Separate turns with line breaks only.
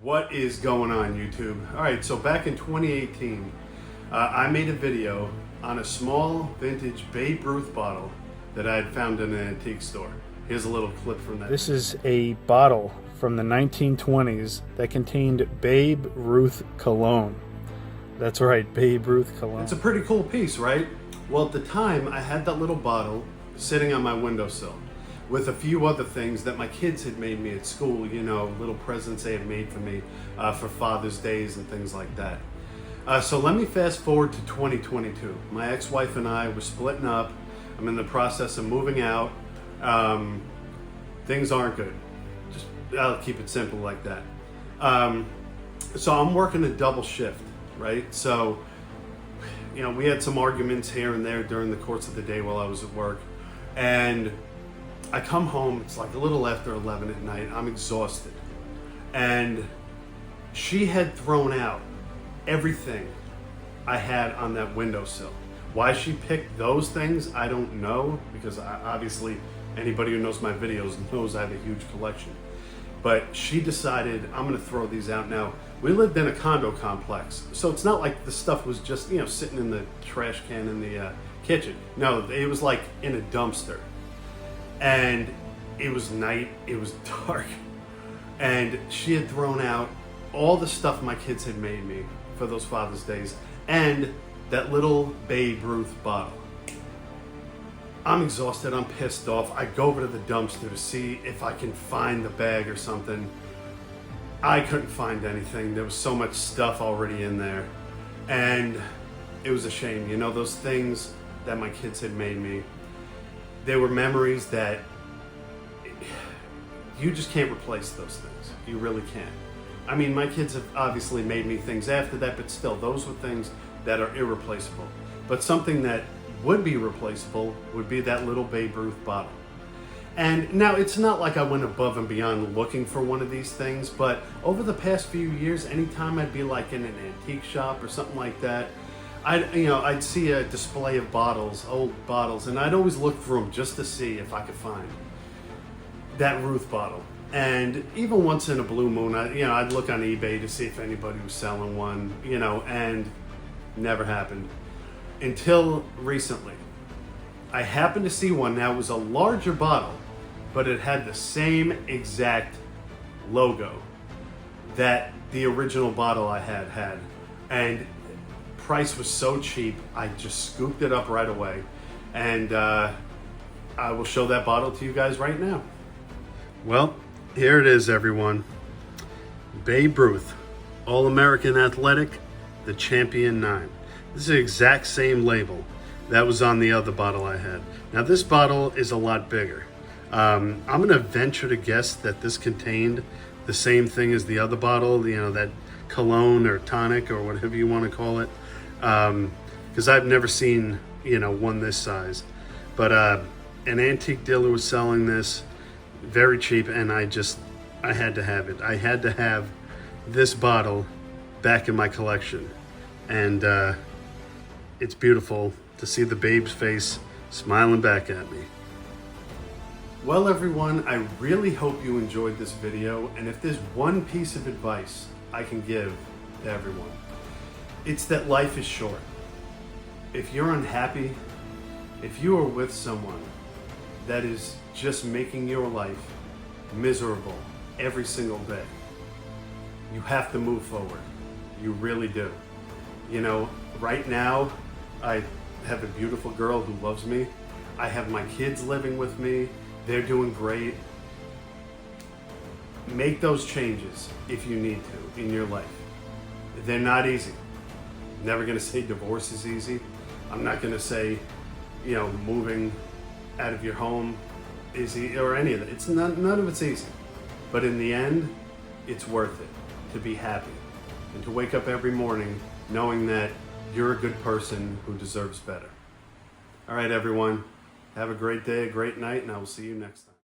What is going on, YouTube? All right, so back in 2018, I made a video on a small vintage Babe Ruth bottle that I had found in an antique store. Here's a little clip from that.
This is a bottle from the 1920s that contained Babe Ruth cologne. That's right, Babe Ruth cologne.
It's a pretty cool piece, right? Well, at the time, I had that little bottle sitting on my windowsill with a few other things that my kids had made me at school, you know, little presents they had made for me for Father's Days and things like that. So let me fast forward to 2022. My ex-wife and I were splitting up. I'm in the process of moving out. Things aren't good. Just, I'll keep it simple like that. So I'm working a double shift, right? So, you know, we had some arguments here and there during the course of the day while I was at work. And I come home, it's like a little after 11 at night, I'm exhausted. And she had thrown out everything I had on that windowsill. Why she picked those things, I don't know, because obviously anybody who knows my videos knows I have a huge collection. But she decided, I'm gonna throw these out now. We lived in a condo complex, so it's not like the stuff was just, you know, sitting in the trash can in the kitchen. No, it was like in a dumpster. And it was night, it was dark, and she had thrown out all the stuff my kids had made me for those Father's Days and that little Babe Ruth bottle. I'm exhausted, I'm pissed off. I go over to the dumpster to see if I can find the bag or something. I couldn't find anything. There was so much stuff already in there. And it was a shame, you know, those things that my kids had made me, they were memories that you just can't replace those things. You really can't. I mean, my kids have obviously made me things after that, but still, those were things that are irreplaceable. But something that would be replaceable would be that little Babe Ruth bottle. And now, it's not like I went above and beyond looking for one of these things, but over the past few years, anytime I'd be like in an antique shop or something like that, I'd see a display of bottles, old bottles, and I'd always look for them just to see if I could find that Ruth bottle. And even once in a blue moon, I'd look on eBay to see if anybody was selling one, you know, and never happened. Until recently, I happened to see one. Now, it was a larger bottle, but it had the same exact logo that the original bottle I had. And price was so cheap, I just scooped it up right away. And I will show that bottle to you guys right now. Well, here it is, everyone. Babe Ruth, All-American Athletic, the Champion 9. This is the exact same label that was on the other bottle I had. Now, this bottle is a lot bigger. I'm gonna venture to guess that this contained the same thing as the other bottle, you know, that cologne or tonic or whatever you want to call it. Because I've never seen, you know, one this size. But an antique dealer was selling this very cheap, and I had to have it. I had to have this bottle back in my collection. And it's beautiful to see the babe's face smiling back at me. Well, everyone, I really hope you enjoyed this video, and if there's one piece of advice I can give to everyone, it's that life is short. If you're unhappy, if you are with someone that is just making your life miserable every single day, you have to move forward. You really do. You know, right now, I have a beautiful girl who loves me. I have my kids living with me. They're doing great. Make those changes if you need to in your life. They're not easy. I'm never gonna say divorce is easy. I'm not gonna say, you know, moving out of your home is easy or any of that. It's not, none of it's easy. But in the end, it's worth it to be happy and to wake up every morning knowing that you're a good person who deserves better. All right, everyone. Have a great day, a great night, and I will see you next time.